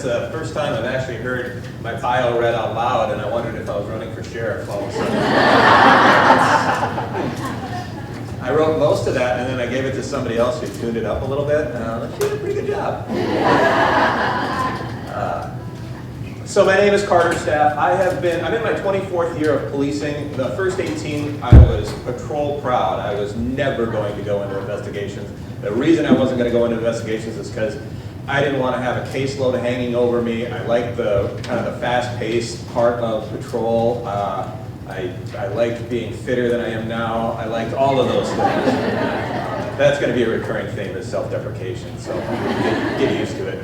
the first time I've actually heard my bio read out loud, and I wondered if I was running for sheriff all of a sudden. I wrote most of that, and then I gave it to somebody else who tuned it up a little bit, and I was like, she did a pretty good job. So my name is Detective Staaf. I'm in my 24th year of policing. The first 18, I was patrol proud. I was never going to go into investigations. The reason I wasn't going to go into investigations is because I didn't want to have a caseload hanging over me. I liked the kind of the fast-paced part of patrol. I liked being fitter than I am now. I liked all of those things. That's going to be a recurring theme, is self-deprecation, so get used to it.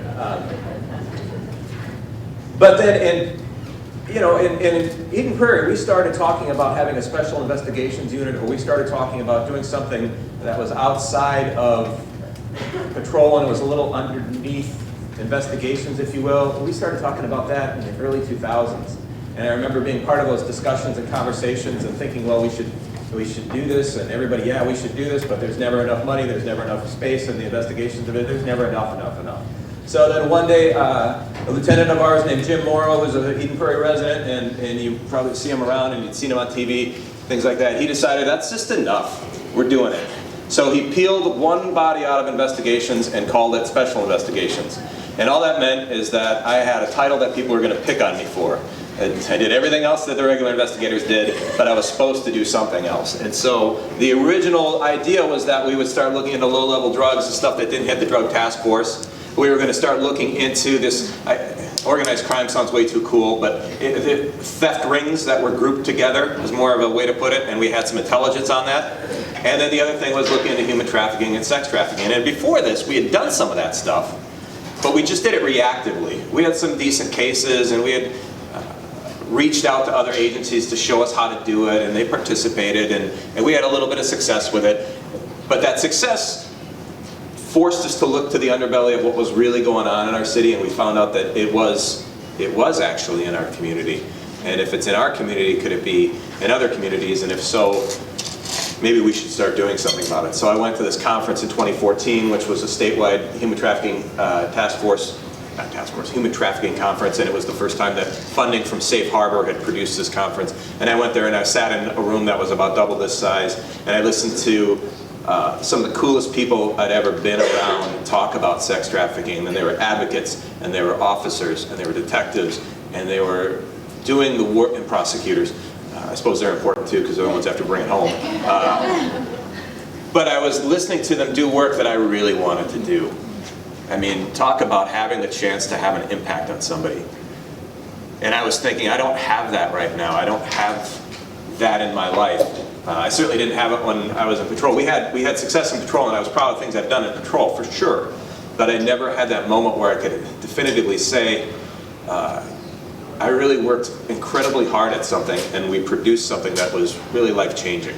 But then in Eden Prairie, we started talking about having a special investigations unit, or we started talking about doing something that was outside of patrol and it was a little underneath investigations, if you will. We started talking about that in the early 2000s. And I remember being part of those discussions and conversations and thinking, well, we should do this, and everybody, yeah, we should do this, but there's never enough money, there's never enough space in the investigations of it, there's never enough. So then one day, a lieutenant of ours named Jim Morrow, who's an Eden Prairie resident, and you probably see him around and you'd seen him on TV, things like that, he decided that's just enough, we're doing it. So he peeled one body out of investigations and called it special investigations. And all that meant is that I had a title that people were going to pick on me for. I did everything else that the regular investigators did, but I was supposed to do something else. And so the original idea was that we would start looking into low-level drugs and stuff that didn't hit the drug task force. We were going to start looking into this, organized crime sounds way too cool, but theft rings that were grouped together is more of a way to put it, and we had some intelligence on that. And then the other thing was looking into human trafficking and sex trafficking. And before this, we had done some of that stuff, but we just did it reactively. We had some decent cases, and we had reached out to other agencies to show us how to do it, and they participated, and we had a little bit of success with it. But that success forced us to look to the underbelly of what was really going on in our city, and we found out that it was actually in our community. And if it's in our community, could it be in other communities? And if so, maybe we should start doing something about it. So I went to this conference in 2014, which was a statewide human trafficking human trafficking conference, and it was the first time that funding from Safe Harbor had produced this conference. And I went there and I sat in a room that was about double this size, and I listened to some of the coolest people I'd ever been around talk about sex trafficking. And they were advocates, and they were officers, and they were detectives, and they were doing the work, and prosecutors. I suppose they're important too, because they're the ones that have to bring it home. But I was listening to them do work that I really wanted to do. I mean, talk about having the chance to have an impact on somebody. And I was thinking, I don't have that right now. I don't have that in my life. I certainly didn't have it when I was in patrol. We had success in patrol, and I was proud of things I'd done in patrol, for sure. But I never had that moment where I could definitively say, I really worked incredibly hard at something, and we produced something that was really life-changing.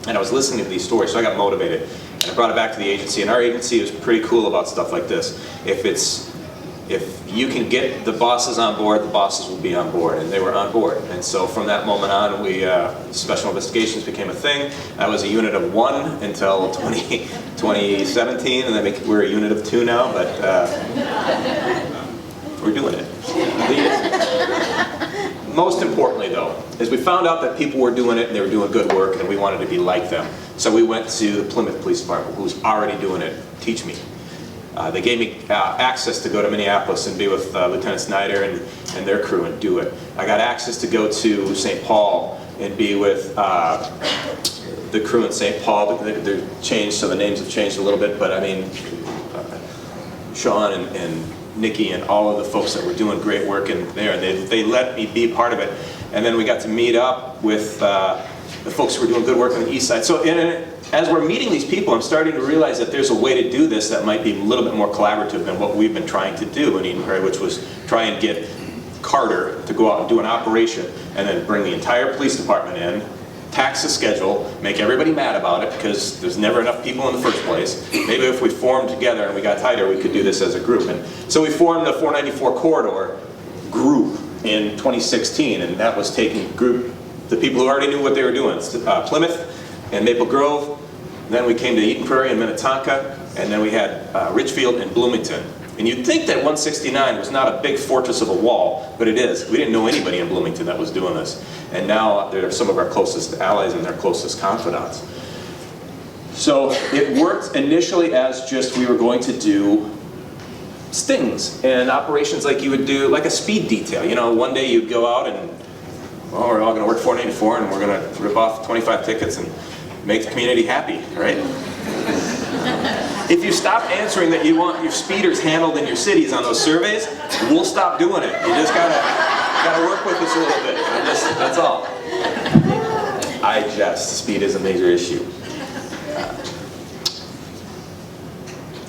And I was listening to these stories, so I got motivated. And I brought it back to the agency, and our agency is pretty cool about stuff like this. If you can get the bosses on board, the bosses will be on board, and they were on board. And so from that moment on, special investigations became a thing. I was a unit of 1 until 2017, and then we're a unit of 2 now, but we're doing it. Most importantly, though, is we found out that people were doing it and they were doing good work, and we wanted to be like them. So we went to the Plymouth Police Department, who's already doing it. Teach me. They gave me access to go to Minneapolis and be with Lieutenant Snyder and their crew and do it. I got access to go to St. Paul and be with the crew in St. Paul, but they're changed, so the names have changed a little bit, but I mean, Sean and Nikki and all of the folks that were doing great work in there, and they let me be part of it. And then we got to meet up with the folks who were doing good work on the east side. So as we're meeting these people, I'm starting to realize that there's a way to do this that might be a little bit more collaborative than what we've been trying to do in Eden Prairie, which was try and get Carter to go out and do an operation and then bring the entire police department in, tax the schedule, make everybody mad about it because there's never enough people in the first place. Maybe if we formed together and we got tighter, we could do this as a group. And so we formed the 494 Corridor group in 2016, and that was taking the people who already knew what they were doing, Plymouth and Maple Grove. Then we came to Eden Prairie and Minnetonka, and then we had Richfield and Bloomington And you'd think that 169 was not a big fortress of a wall, but it is. We didn't know anybody in Bloomington that was doing this. And now they're some of our closest allies and their closest confidants. So it worked initially as just we were going to do stings and operations like you would do, like a speed detail. You know, one day you'd go out and, well, we're all going to work 494 and we're going to rip off 25 tickets and make the community happy, right? If you stop answering that you want your speeders handled in your cities on those surveys, we'll stop doing it. You just gotta work with us a little bit. That's all. I jest. Speed is a major issue.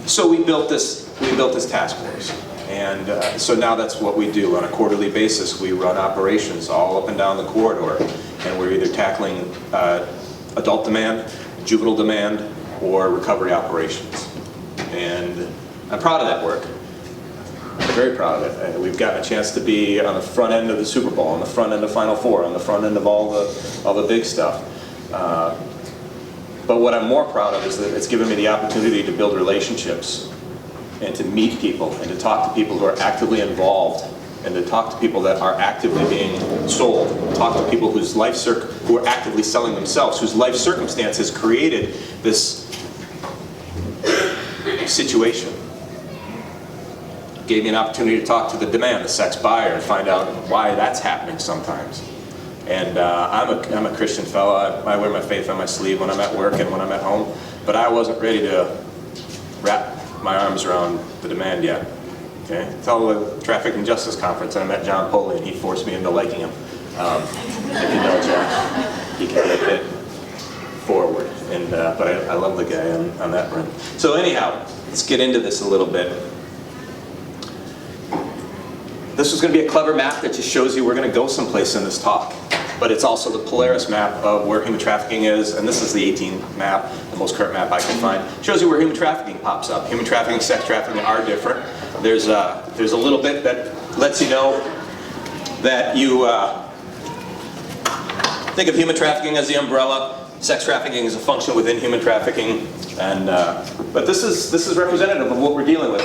So we built this task force, and so now that's what we do on a quarterly basis. We run operations all up and down the corridor, and we're either tackling adult demand, juvenile demand, or recovery operations. And I'm proud of that work. I'm very proud of it. We've gotten a chance to be on the front end of the Super Bowl, on the front end of Final Four, on the front end of all the big stuff. But what I'm more proud of is that it's given me the opportunity to build relationships and to meet people and to talk to people who are actively involved and to talk to people that are actively being sold, talk to people whose who are actively selling themselves, whose life circumstances created this situation. Gave me an opportunity to talk to the demand, the sex buyer, and find out why that's happening sometimes. And I'm a Christian fella. I wear my faith on my sleeve when I'm at work and when I'm at home, but I wasn't ready to wrap my arms around the demand yet. Okay? Until the Traffic and Justice Conference, I met John Poley, and he forced me into liking him. If you know John, he can be a bit forward, and but I love the guy on that run. So anyhow, let's get into this a little bit. This was going to be a clever map that just shows you we're going to go someplace in this talk. But it's also the Polaris map of where human trafficking is, and this is the 18 map, the most current map I can find. It shows you where human trafficking pops up. Human trafficking and sex trafficking are different. There's a little bit that lets you know that you think of human trafficking as the umbrella. Sex trafficking is a function within human trafficking, and but this is representative of what we're dealing with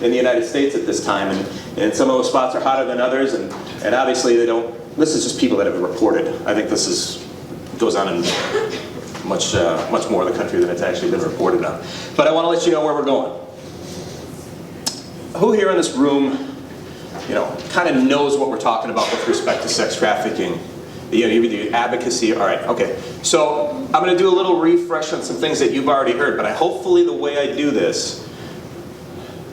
in the United States at this time, and some of those spots are hotter than others, and obviously they don't. This is just people that have been reported. I think this goes on in much more of the country than it's actually been reported on. But I want to let you know where we're going. Who here in this room, kind of knows what we're talking about with respect to sex trafficking? The advocacy. All right. Okay. So I'm going to do a little refresh on some things that you've already heard. But hopefully the way I do this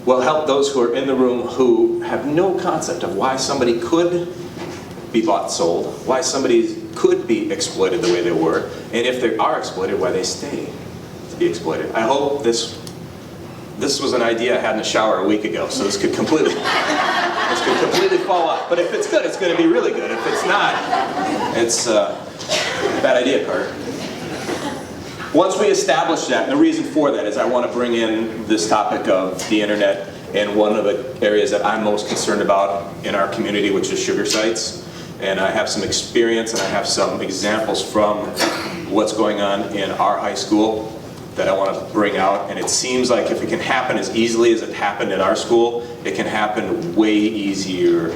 will help those who are in the room who have no concept of why somebody could be bought and sold, why somebody could be exploited the way they were, and if they are exploited, why they stay to be exploited. I hope this was an idea I had in the shower a week ago, so this could completely fall off. But if it's good, it's going to be really good. If it's not, it's a bad idea, Carter. Once we establish that, and the reason for that is I want to bring in this topic of the internet and one of the areas that I'm most concerned about in our community, which is sugar sites. And I have some experience and I have some examples from what's going on in our high school that I want to bring out. And it seems like if it can happen as easily as it happened in our school, it can happen way easier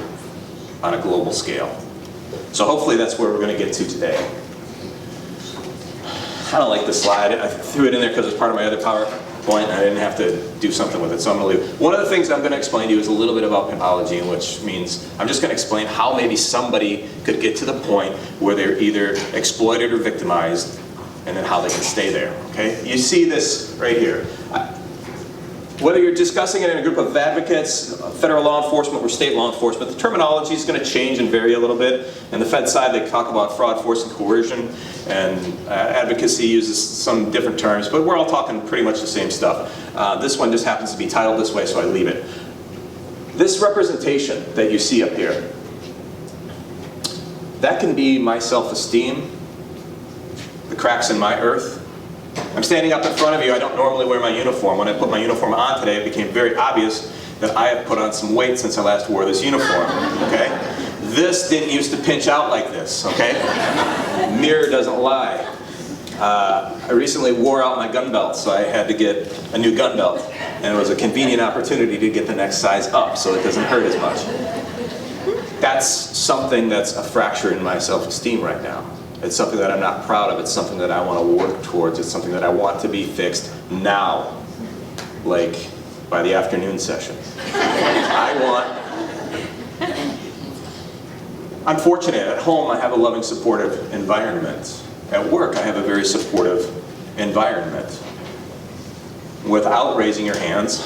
on a global scale. So hopefully that's where we're going to get to today. I don't like this slide. I threw it in there because it's part of my other PowerPoint and I didn't have to do something with it, so I'm going to leave. One of the things I'm going to explain to you is a little bit about pimpology, which means I'm just going to explain how maybe somebody could get to the point where they're either exploited or victimized, and then how they can stay there, okay? You see this right here. Whether you're discussing it in a group of advocates, federal law enforcement, or state law enforcement, the terminology is going to change and vary a little bit. And the Fed side, they talk about fraud, force, and coercion, and advocacy uses some different terms, but we're all talking pretty much the same stuff. This one just happens to be titled this way, so I leave it. This representation that you see up here, that can be my self-esteem, the cracks in my earth. I'm standing up in front of you. I don't normally wear my uniform. When I put my uniform on today, it became very obvious that I have put on some weight since I last wore this uniform, okay? This didn't used to pinch out like this, okay? Mirror doesn't lie. I recently wore out my gun belt, so I had to get a new gun belt. And it was a convenient opportunity to get the next size up so it doesn't hurt as much. That's something that's a fracture in my self-esteem right now. It's something that I'm not proud of. It's something that I want to work towards. It's something that I want to be fixed now, like by the afternoon session. I'm fortunate. At home, I have a loving, supportive environment. At work, I have a very supportive environment. Without raising your hands,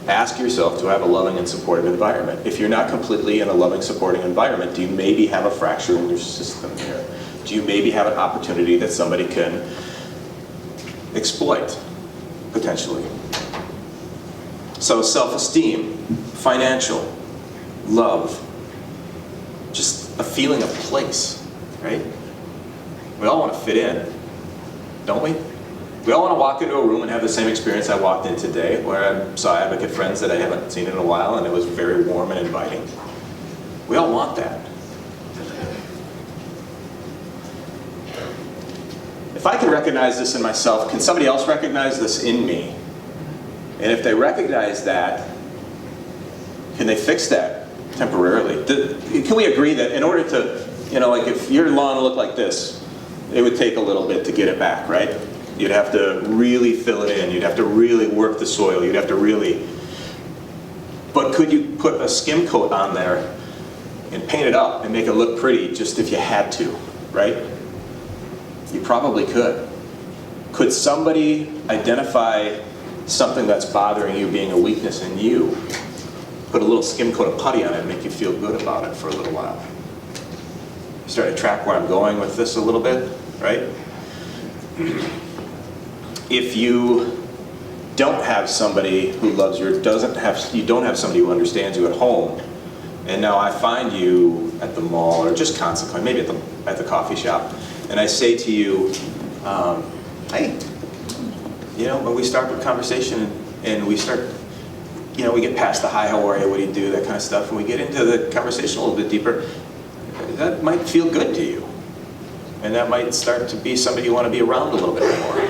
ask yourself, do I have a loving and supportive environment? If you're not completely in a loving, supporting environment, do you maybe have a fracture in your system here? Do you maybe have an opportunity that somebody can exploit, potentially? So self-esteem, financial, love, just a feeling of place, right? We all want to fit in, don't we? We all want to walk into a room and have the same experience I walked in today, where I saw advocate friends that I haven't seen in a while, and it was very warm and inviting. We all want that. If I can recognize this in myself, can somebody else recognize this in me? And if they recognize that, can they fix that temporarily? Can we agree that in order to, like if your lawn looked like this, it would take a little bit to get it back, right? You'd have to really fill it in. You'd have to really work the soil. You'd have to really... But could you put a skim coat on there and paint it up and make it look pretty just if you had to, right? You probably could. Could somebody identify something that's bothering you being a weakness in you, put a little skim coat of putty on it and make you feel good about it for a little while? You start to track where I'm going with this a little bit, right? If you don't have somebody who loves you, or you don't have somebody who understands you at home, and now I find you at the mall, or just consequently, maybe at the coffee shop, and I say to you, hey, when we start the conversation and we start, we get past the hi, how are you, what do you do, that kind of stuff, and we get into the conversation a little bit deeper, that might feel good to you. And that might start to be somebody you want to be around a little bit more.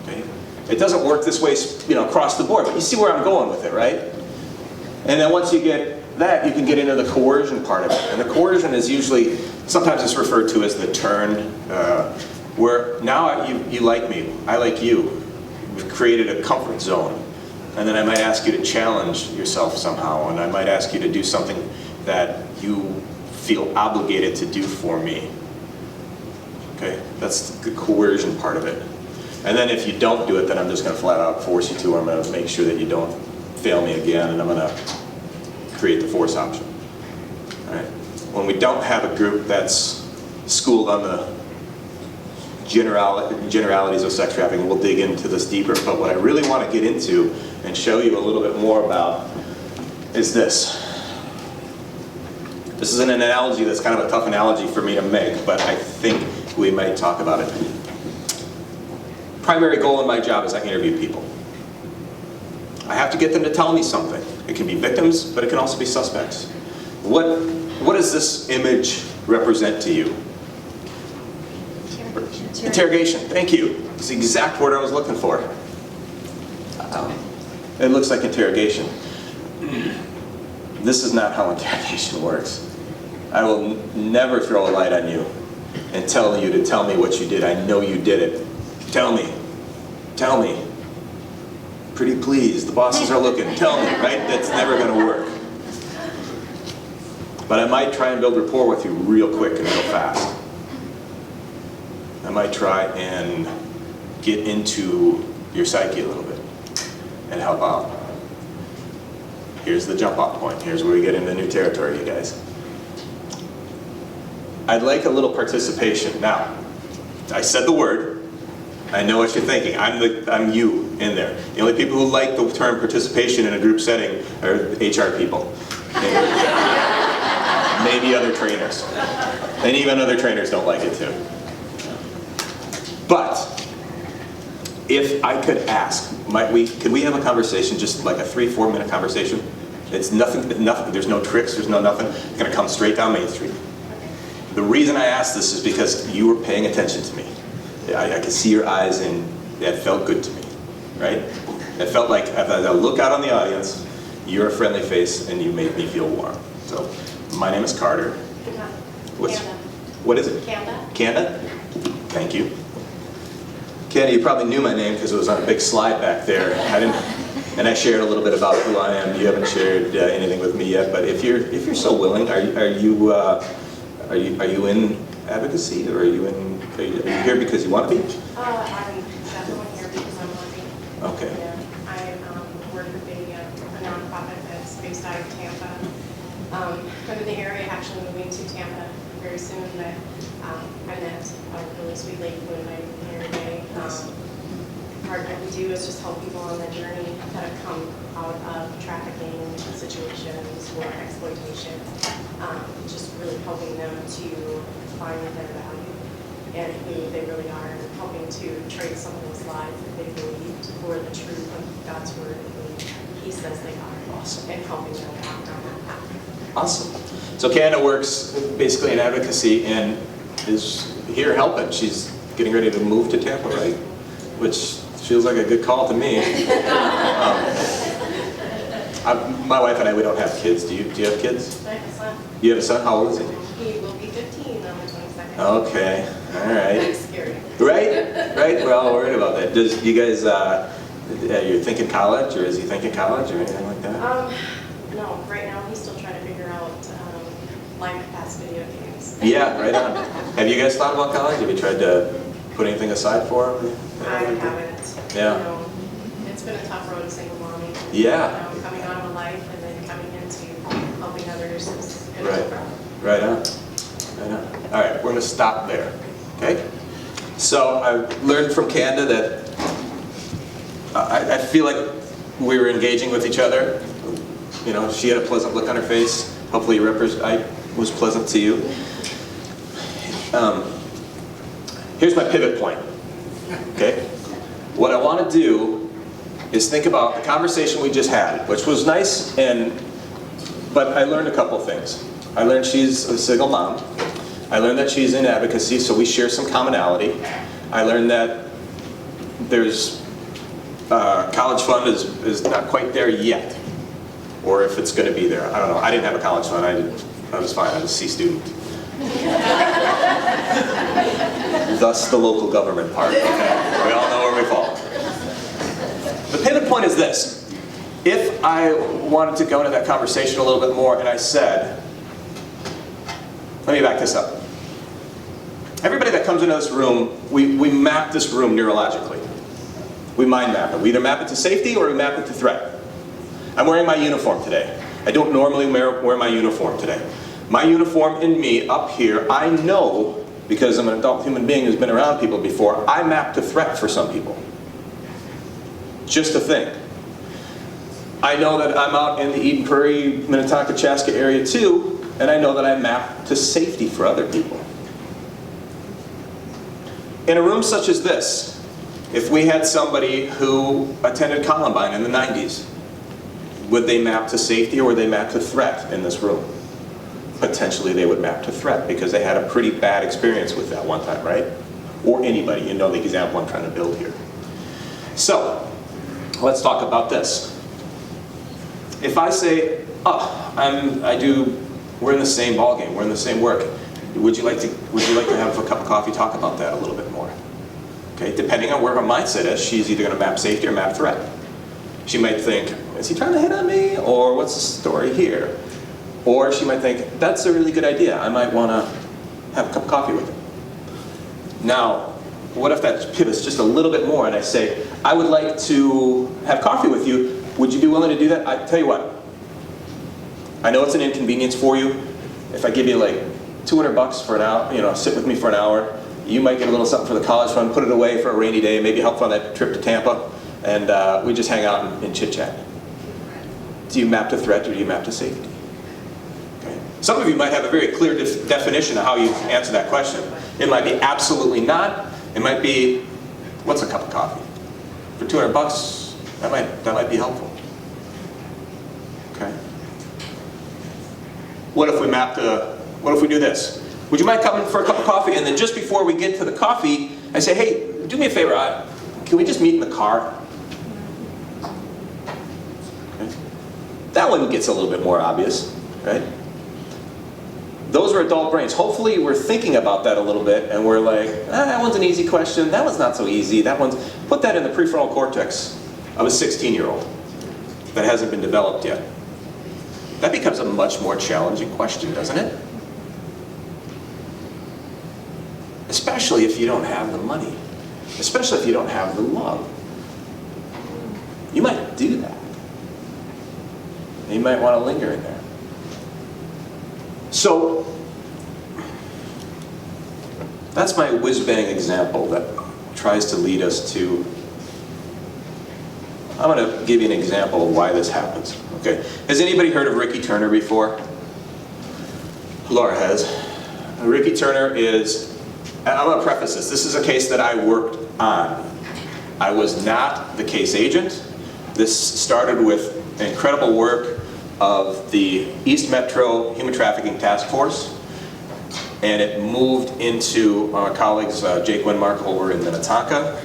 Okay? It doesn't work this way, across the board, but you see where I'm going with it, right? And then once you get that, you can get into the coercion part of it. And the coercion is usually, sometimes it's referred to as the turn, where now you like me, I like you. We've created a comfort zone. And then I might ask you to challenge yourself somehow, and I might ask you to do something that you feel obligated to do for me. Okay, that's the coercion part of it. And then if you don't do it, then I'm just going to flat out force you to, or I'm going to make sure that you don't fail me again, and I'm going to create the force option. All right. When we don't have a group that's schooled on the generalities of sex trafficking, we'll dig into this deeper. But what I really want to get into and show you a little bit more about is this. This is an analogy that's kind of a tough analogy for me to make, but I think we might talk about it. Primary goal in my job is I interview people. I have to get them to tell me something. It can be victims, but it can also be suspects. What does this image represent to you? Interrogation, thank you. It's the exact word I was looking for. It looks like interrogation. This is not how interrogation works. I will never throw a light on you and tell you to tell me what you did. I know you did it. Tell me. Tell me. Pretty please, the bosses are looking. Tell me, right? That's never going to work. But I might try and build rapport with you real quick and real fast. I might try and get into your psyche a little bit and help out. Here's the jump off point. Here's where we get into new territory, you guys. I'd like a little participation. Now, I said the word. I know what you're thinking. I'm you in there. The only people who like the term participation in a group setting are HR people. Maybe other trainers. And even other trainers don't like it too. But if I could ask, could we have a conversation, just like a 3-4 minute conversation? It's nothing, there's no tricks, there's no nothing. It's going to come straight down Main Street. The reason I ask this is because you were paying attention to me. I could see your eyes, and that felt good to me, right? It felt like, as I look out on the audience, you're a friendly face, and you made me feel warm. So, my name is Carter. What is it? Kanda. Kanda? Thank you. Kanda, you probably knew my name because it was on a big slide back there. And I shared a little bit about who I am. You haven't shared anything with me yet, but if you're so willing, are you in advocacy, or are you here because you want to be? I'm definitely here because I'm working. Okay. Yeah, I work with a nonprofit that's based out of Tampa. I'm in the area, actually moving to Tampa very soon, but I met a really sweet lady who invited me here today. Part of what we do is just help people on the journey that have come out of trafficking situations or exploitation, just really helping them to find their value and who they really are, and helping to trade some of those lies that they believed for the truth of God's word and who He says they are. Awesome. And helping them walk down that path. Awesome. So Kanda works basically in advocacy and is here helping. She's getting ready to move to Tampa, right? Which feels like a good call to me. My wife and I, we don't have kids. Do you have kids? I have a son. You have a son? How old is he? He will be 15 on the 22nd. Okay. All right. That's scary. Right? We're all worried about that. Does you guys, you're thinking college, or is he thinking college, or anything like that? No, right now he's still trying to figure out life past video games. Yeah, right on. Have you guys thought about college? Have you tried to put anything aside for him? I haven't. Yeah. You know, it's been a tough road, single mommy. Yeah. You know, coming out of a life and then coming into helping others is good. Right. Right on. Right on. All right, we're going to stop there. Okay? So I learned from Kanda that I feel like we were engaging with each other. You know, she had a pleasant look on her face. Hopefully I was pleasant to you. Here's my pivot point. Okay? What I want to do is think about the conversation we just had, which was nice, but I learned a couple things. I learned she's a single mom. I learned that she's in advocacy, so we share some commonality. I learned that there's college fund is not quite there yet, or if it's going to be there. I don't know. I didn't have a college fund. I was fine. I was a C student. Thus the local government part. Okay? We all know where we fall. The pivot point is this. If I wanted to go into that conversation a little bit more and I said, let me back this up. Everybody that comes into this room, we map this room neurologically. We mind map it. We either map it to safety or we map it to threat. I'm wearing my uniform today. I don't normally wear my uniform today. My uniform in me up here, I know, because I'm an adult human being who's been around people before, I map to threat for some people. Just a thing. I know that I'm out in the Eden Prairie, Minnetonka, Chaska area too, and I know that I map to safety for other people. In a room such as this, if we had somebody who attended Columbine in the 90s, would they map to safety or would they map to threat in this room? Potentially they would map to threat because they had a pretty bad experience with that one time, right? Or anybody, you know the example I'm trying to build here. So, let's talk about this. If I say, we're in the same ballgame, we're in the same work, would you like to have a cup of coffee, talk about that a little bit more? Okay, depending on where her mindset is, she's either going to map safety or map threat. She might think, is he trying to hit on me? Or what's the story here? Or she might think, that's a really good idea. I might want to have a cup of coffee with him. Now, what if that pivots just a little bit more and I say, I would like to have coffee with you. Would you be willing to do that? I tell you what. I know it's an inconvenience for you. If I give you like $200 for an hour, sit with me for an hour, you might get a little something for the college fund, put it away for a rainy day, maybe help on that trip to Tampa, and we just hang out and chit-chat. Do you map to threat or do you map to safety? Okay. Some of you might have a very clear definition of how you answer that question. It might be absolutely not. It might be, what's a cup of coffee? For $200, that might be helpful. Okay. What if we do this? Would you mind coming for a cup of coffee, and then just before we get to the coffee, I say, hey, do me a favor, can we just meet in the car? Okay. That one gets a little bit more obvious, right? Those are adult brains. Hopefully we're thinking about that a little bit and we're like, that one's an easy question, that one's not so easy, put that in the prefrontal cortex of a 16-year-old that hasn't been developed yet. That becomes a much more challenging question, doesn't it? Especially if you don't have the money. Especially if you don't have the love. You might do that. You might want to linger in there. So, that's my whiz-bang example that tries to lead us to, I'm going to give you an example of why this happens. Okay. Has anybody heard of Ricky Turner before? Laura has. Ricky Turner is, I'm going to preface this. This is a case that I worked on. I was not the case agent. This started with incredible work of the East Metro Human Trafficking Task Force, and it moved into my colleagues Jake Winmark over in Minnetonka.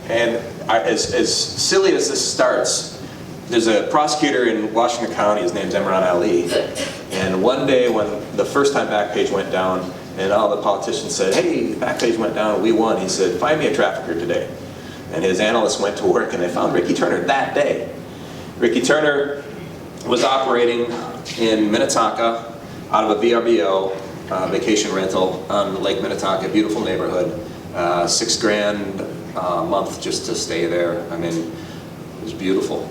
And as silly as this starts, there's a prosecutor in Washington County, his name's Imran Ali, and one day when the first time Backpage went down and all the politicians said, hey, Backpage went down, we won, he said, find me a trafficker today. And his analysts went to work and they found Ricky Turner that day. Ricky Turner was operating in Minnetonka out of a VRBO, vacation rental on Lake Minnetonka, beautiful neighborhood, $6 grand a month just to stay there. I mean, it was beautiful.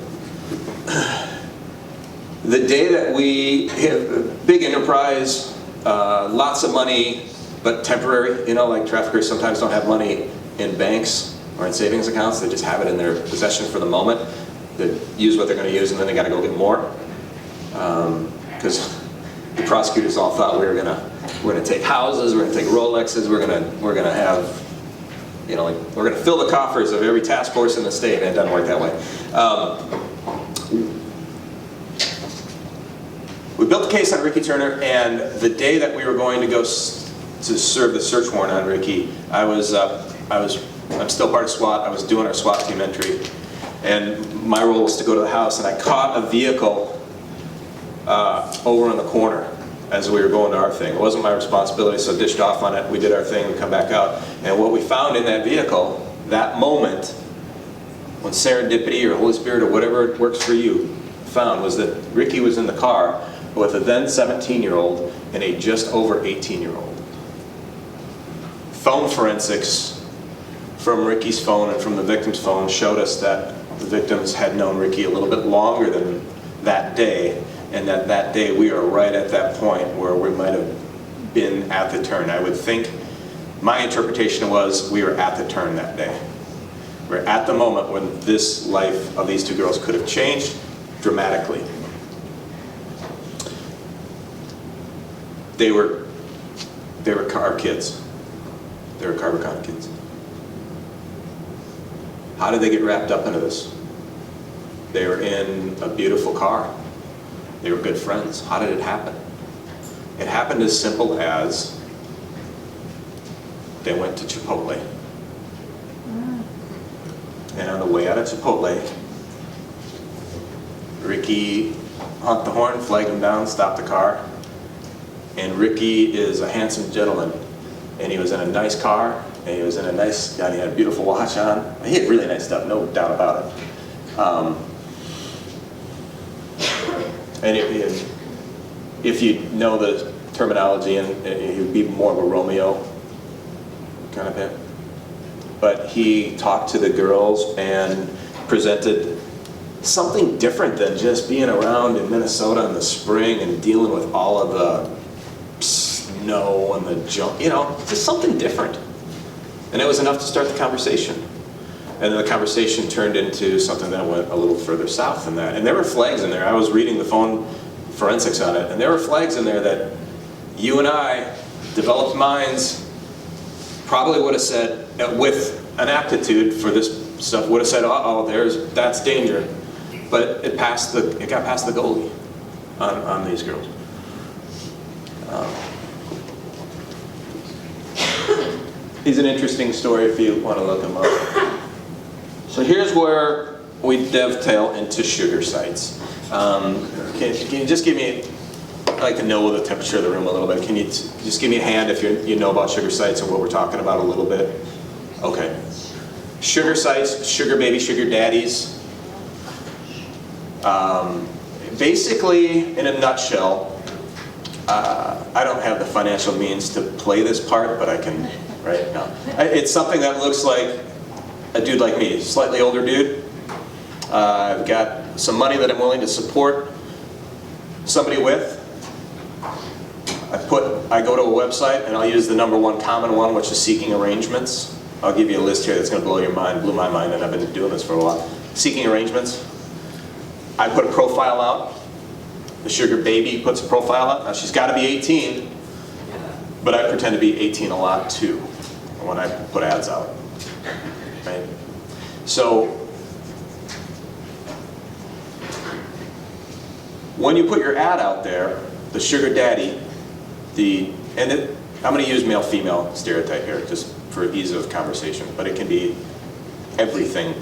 The day that we hit big enterprise, lots of money, but temporary, you know, like traffickers sometimes don't have money in banks or in savings accounts, they just have it in their possession for the moment. They use what they're going to use and then they got to go get more. Because the prosecutors all thought we're gonna take houses, we're gonna take Rolexes, we're gonna have, you know, like we're gonna fill the coffers of every task force in the state, and it doesn't work that way. We built the case on Ricky Turner, and the day that we were going to go to serve the search warrant on Ricky, I'm still part of SWAT. I was doing our SWAT team entry, and my role was to go to the house, and I caught a vehicle over in the corner as we were going to our thing. It wasn't my responsibility, so I dished off on it. We did our thing, we come back out. And what we found in that vehicle, that moment, when serendipity or Holy Spirit or whatever works for you, found was that Ricky was in the car with a then 17-year-old and a just over 18-year-old. Phone forensics from Ricky's phone and from the victim's phone showed us that the victims had known Ricky a little bit longer than that day, and that day we are right at that point where we might have been at the turn. I would think, my interpretation was we were at the turn that day. We're at the moment when this life of these two girls could have changed dramatically. They were car kids. They were Carver kids. How did they get wrapped up into this? They were in a beautiful car. They were good friends. How did it happen? It happened as simple as they went to Chipotle. And on the way out of Chipotle, Ricky honked the horn, flagged him down, stopped the car. And Ricky is a handsome gentleman. And he was in a nice car, and he was in a nice, and he had a beautiful watch on. He had really nice stuff, no doubt about it. And if you know the terminology, and he would be more of a Romeo kind of bit. But he talked to the girls and presented something different than just being around in Minnesota in the spring and dealing with all of the snow and the junk, you know, just something different. And it was enough to start the conversation. And then the conversation turned into something that went a little further south than that. And there were flags in there. I was reading the phone forensics on it, and there were flags in there that you and I, developed minds, probably would have said, with an aptitude for this stuff, would have said, uh-oh, that's danger. But it got past the goalie on these girls. He's an interesting story if you want to look him up. So here's where we dovetail into sugar sites. Can you just give me, I'd like to know the temperature of the room a little bit. Can you just give me a hand if you know about sugar sites and what we're talking about a little bit? Okay. Sugar sites, sugar baby, sugar daddies. Basically, in a nutshell, I don't have the financial means to play this part, but I can, right? No. It's something that looks like a dude like me, slightly older dude. I've got some money that I'm willing to support somebody with. I go to a website and I'll use the #1 common one, which is seeking arrangements. I'll give you a list here that's going to blow your mind, blew my mind, and I've been doing this for a while. Seeking arrangements. I put a profile out. The sugar baby puts a profile out. Now she's got to be 18, but I pretend to be 18 a lot too when I put ads out. Right? So when you put your ad out there, the sugar daddy, I'm going to use male-female stereotype here just for ease of conversation, but it can be everything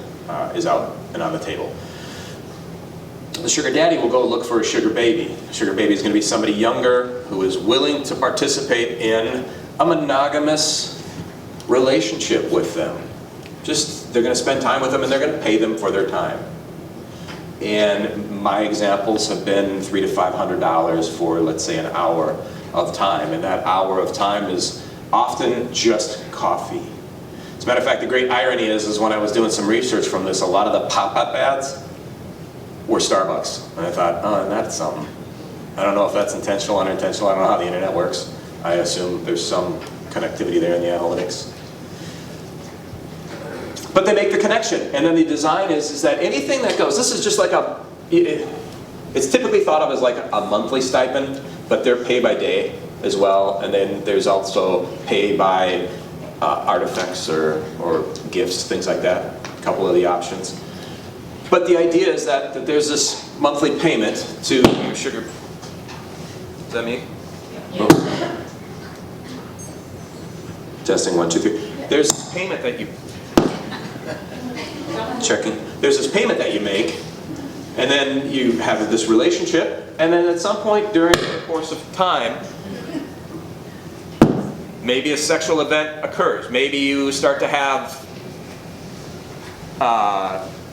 is out and on the table. The sugar daddy will go look for a sugar baby. A sugar baby is going to be somebody younger who is willing to participate in a monogamous relationship with them. They're going to spend time with them and they're going to pay them for their time. And my examples have been $300 to $500 for, let's say, an hour of time. And that hour of time is often just coffee. As a matter of fact, the great irony is when I was doing some research from this, a lot of the pop-up ads were Starbucks. And I thought, oh, that's something. I don't know if that's intentional or unintentional. I don't know how the internet works. I assume there's some connectivity there in the analytics. But they make the connection. And then the design is that anything that goes, this is just like it's typically thought of as like a monthly stipend, but they're pay by day as well. And then there's also pay by artifacts or gifts, things like that, a couple of the options. But the idea is that there's this monthly payment to your sugar. Is that me? Yeah. Oh. Testing 1, 2, 3. There's this payment that you checking. There's this payment that you make, and then you have this relationship, and then at some point during the course of time, maybe a sexual event occurs. Maybe you start to have.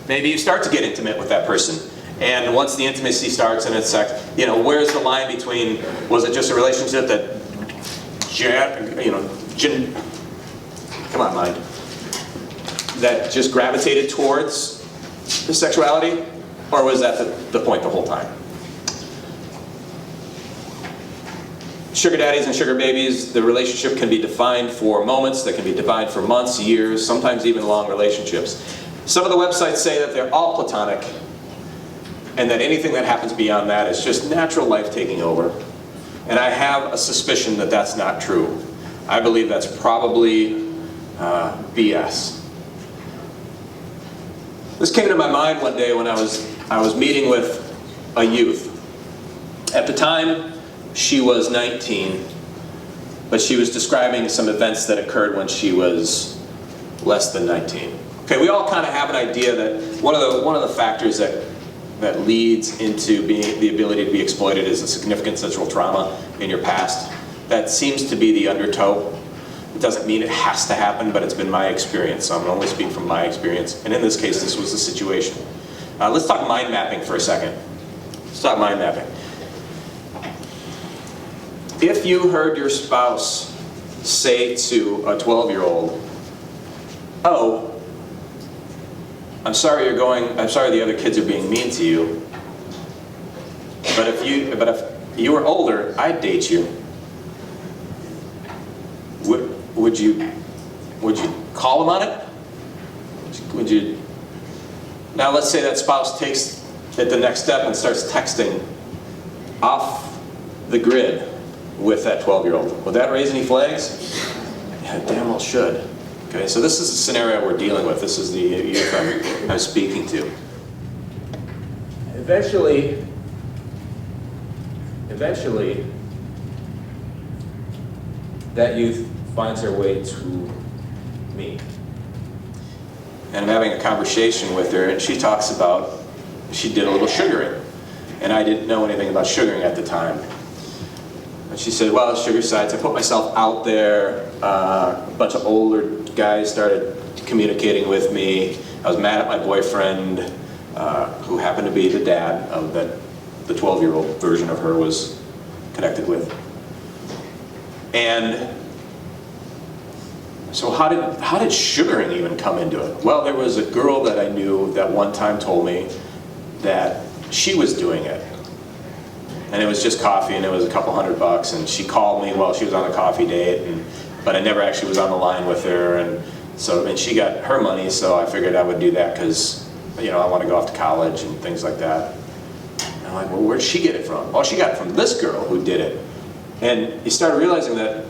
Maybe you start to get intimate with that person. And once the intimacy starts and it's sex, where's the line between, was it just a relationship that, come on, mind, that just gravitated towards the sexuality? Or was that the point the whole time? Sugar daddies and sugar babies, the relationship can be defined for moments, that can be defined for months, years, sometimes even long relationships. Some of the websites say that they're all platonic and that anything that happens beyond that is just natural life taking over. And I have a suspicion that that's not true. I believe that's probably BS. This came to my mind one day when I was meeting with a youth. At the time, she was 19, but she was describing some events that occurred when she was less than 19. Okay, we all kind of have an idea that one of the factors that leads into the ability to be exploited is a significant sexual trauma in your past. That seems to be the undertow. It doesn't mean it has to happen, but it's been my experience, so I'm going to only speak from my experience. And in this case, this was the situation. Let's talk mind mapping for a second. Let's talk mind mapping. If you heard your spouse say to a 12-year-old, "Oh, I'm sorry the other kids are being mean to you, but if you were older, I'd date you." Would you call him on it? Would you? Now let's say that spouse takes it the next step and starts texting off the grid with that 12-year-old. Would that raise any flags? Yeah, damn well should. Okay, so this is the scenario we're dealing with. This is the youth I'm speaking to. Eventually, that youth finds their way to me. And I'm having a conversation with her, and she talks about, she did a little sugaring. And I didn't know anything about sugaring at the time. And she said, well, sugar sites, I put myself out there, a bunch of older guys started communicating with me. I was mad at my boyfriend, who happened to be the dad of the 12-year-old version of her was connected with. And so how did sugaring even come into it? Well, there was a girl that I knew that one time told me that she was doing it. And it was just coffee, and it was a couple $100, and she called me while she was on a coffee date, but I never actually was on the line with her, and she got her money, so I figured I would do that because, you know, I want to go off to college and things like that. And I'm like, well, where'd she get it from? Oh, she got it from this girl who did it. And you start realizing that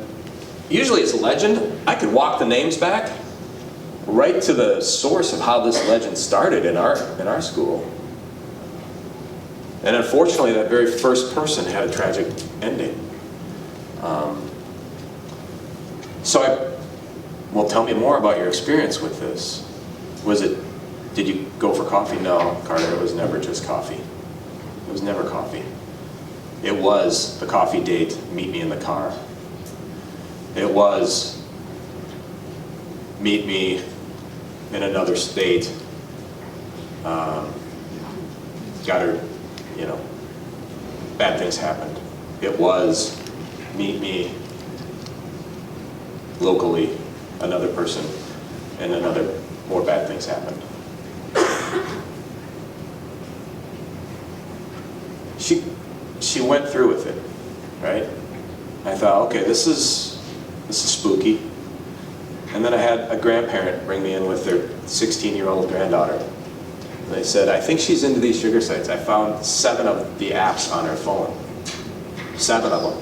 usually it's legend. I could walk the names back right to the source of how this legend started in our school. And unfortunately, that very first person had a tragic ending. Well, tell me more about your experience with this. Did you go for coffee? No, Carter, it was never just coffee. It was never coffee. It was the coffee date, meet me in the car. It was meet me in another state. Got her, you know, bad things happened. It was meet me locally, another person, and more bad things happened. She went through with it, right? I thought, okay, this is spooky. And then I had a grandparent bring me in with their 16-year-old granddaughter. And they said, I think she's into these sugar sites. I found 7 of the apps on her phone. 7 of them.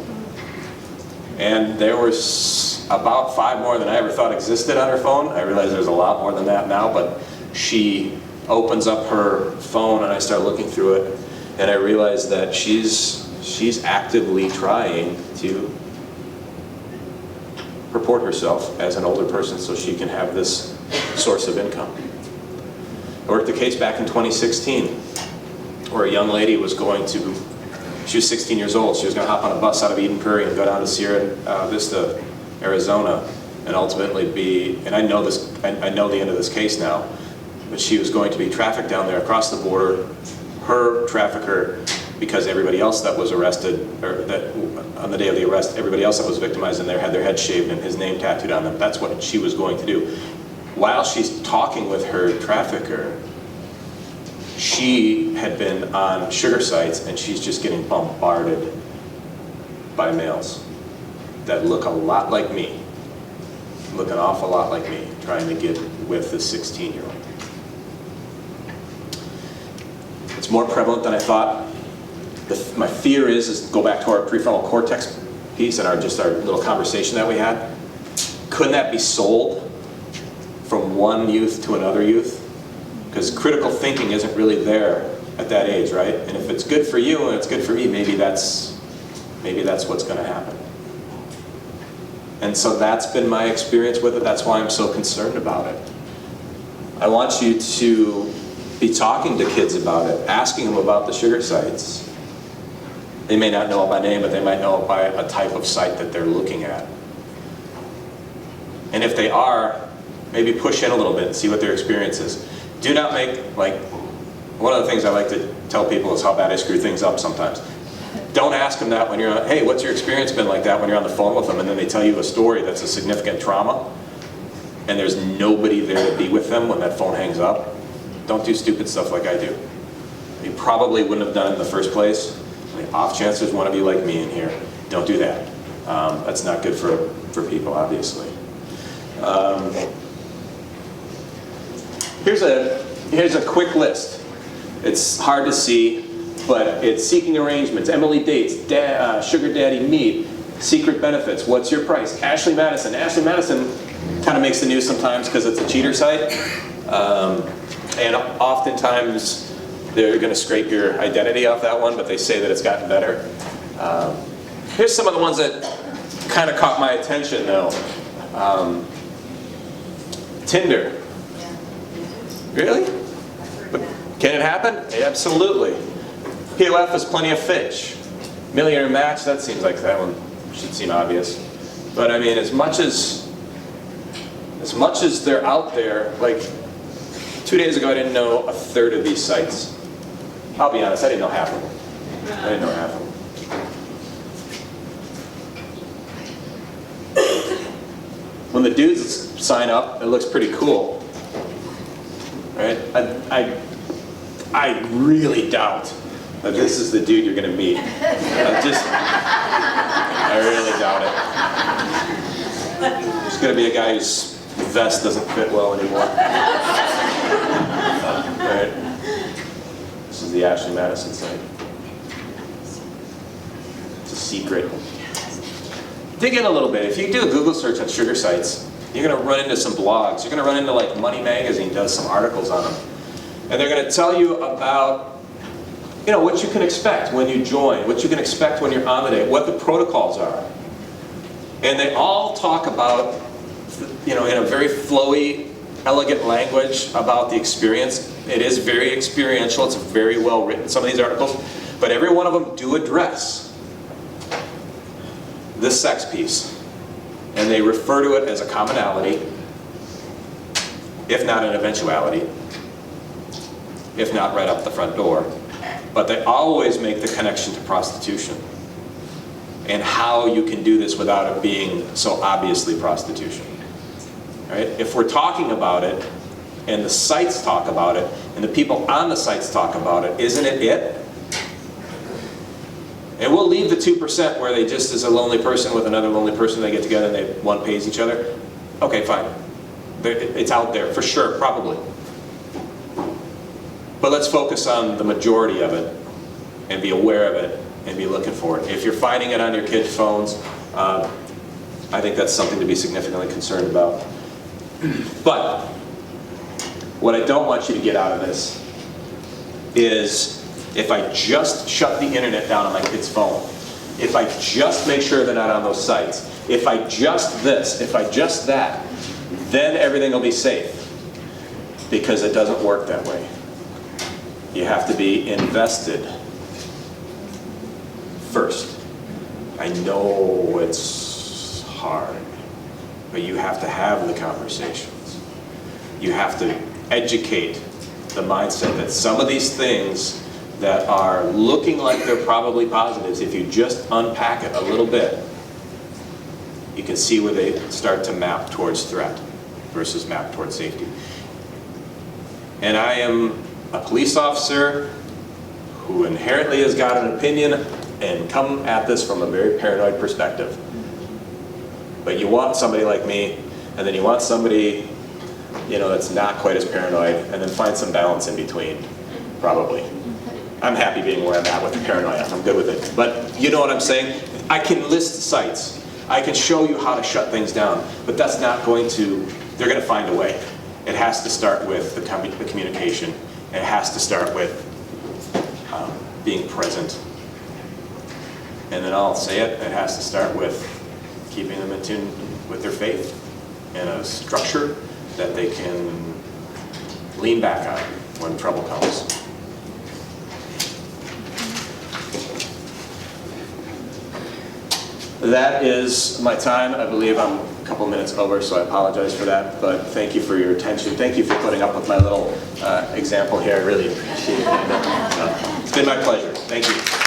And there was about 5 more than I ever thought existed on her phone. I realize there's a lot more than that now, but she opens up her phone and I start looking through it, and I realize that she's actively trying to purport herself as an older person so she can have this source of income. I worked a case back in 2016 where a young lady was she was 16 years old, she was going to hop on a bus out of Eden Prairie and go down to Sierra Vista, Arizona, and ultimately and I know the end of this case now, but she was going to be trafficked down there across the border. Her trafficker, because everybody else that was arrested, or that on the day of the arrest, everybody else that was victimized in there had their head shaved and his name tattooed on them. That's what she was going to do. While she's talking with her trafficker, she had been on sugar sites and she's just getting bombarded by males that look a lot like me, look an awful lot like me, trying to get with this 16-year-old. It's more prevalent than I thought. My fear is go back to our prefrontal cortex piece and our little conversation that we had. Couldn't that be sold from one youth to another youth? Because critical thinking isn't really there at that age, right? And if it's good for you and it's good for me, maybe that's what's going to happen. And so that's been my experience with it. That's why I'm so concerned about it. I want you to be talking to kids about it, asking them about the sugar sites. They may not know it by name, but they might know it by a type of site that they're looking at. And if they are, maybe push in a little bit and see what their experience is. Do not make, one of the things I like to tell people is how bad I screw things up sometimes. Don't ask them that when you're hey, what's your experience been like that when you're on the phone with them, and then they tell you a story that's a significant trauma, and there's nobody there to be with them when that phone hangs up. Don't do stupid stuff like I do. You probably wouldn't have done it in the first place. The off chance there's one of you like me in here. Don't do that. That's not good for people, obviously. Here's a quick list. It's hard to see, but it's seeking arrangements, Emily dates, sugar daddy meet, secret benefits, what's your price, Ashley Madison. Ashley Madison kind of makes the news sometimes because it's a cheater site. And oftentimes they're going to scrape your identity off that one, but they say that it's gotten better. Here's some of the ones that kind of caught my attention though. Tinder. Really? But can it happen? Absolutely. POF is plenty of fish. Millionaire Match, that seems like that one should seem obvious. But I mean, as much as they're out there, like 2 days ago I didn't know a third of these sites. I'll be honest, I didn't know half of them. I didn't know half of them. When the dudes sign up, it looks pretty cool, right? I really doubt that this is the dude you're going to meet. I really doubt it. There's going to be a guy whose vest doesn't fit well anymore. Right? This is the Ashley Madison site. It's a secret. Dig in a little bit. If you do a Google search on sugar sites, you're going to run into some blogs. You're going to run into, like, Money Magazine does some articles on them. And they're going to tell you about, you know, what you can expect when you join, what you can expect when you're on the day, what the protocols are. And they all talk about, you know, in a very flowy, elegant language about the experience. It is very experiential. It's very well written, some of these articles. But every one of them do address this sex piece. And they refer to it as a commonality, if not an eventuality, if not right up the front door. But they always make the connection to prostitution and how you can do this without it being so obviously prostitution. Right? If we're talking about it, and the sites talk about it, and the people on the sites talk about it, isn't it it? And we'll leave the 2% where they just, as a lonely person with another lonely person, they get together and one pays each other. Okay, fine. It's out there, for sure, probably. But let's focus on the majority of it, and be aware of it, and be looking for it. If you're finding it on your kids' phones, I think that's something to be significantly concerned about. But what I don't want you to get out of this is, if I just shut the internet down on my kid's phone, if I just make sure they're not on those sites, if I just this, if I just that, then everything will be safe. Because it doesn't work that way. You have to be invested first. I know it's hard, but you have to have the conversations. You have to educate the mindset that some of these things that are looking like they're probably positives, if you just unpack it a little bit, you can see where they start to map towards threat versus map towards safety. And I am a police officer who inherently has got an opinion and come at this from a very paranoid perspective. But you want somebody like me, and then you want somebody, you know, that's not quite as paranoid, and then find some balance in between, probably. I'm happy being where I'm at with the paranoia. I'm good with it. But you know what I'm saying? I can list sites. I can show you how to shut things down. But that's not going to, they're going to find a way. It has to start with the communication. It has to start with being present. And then I'll say it, it has to start with keeping them in tune with their faith and a structure that they can lean back on when trouble comes. That is my time. I believe I'm a couple minutes over, so I apologize for that. But thank you for your attention. Thank you for putting up with my little example here. I really appreciate it. It's been my pleasure. Thank you.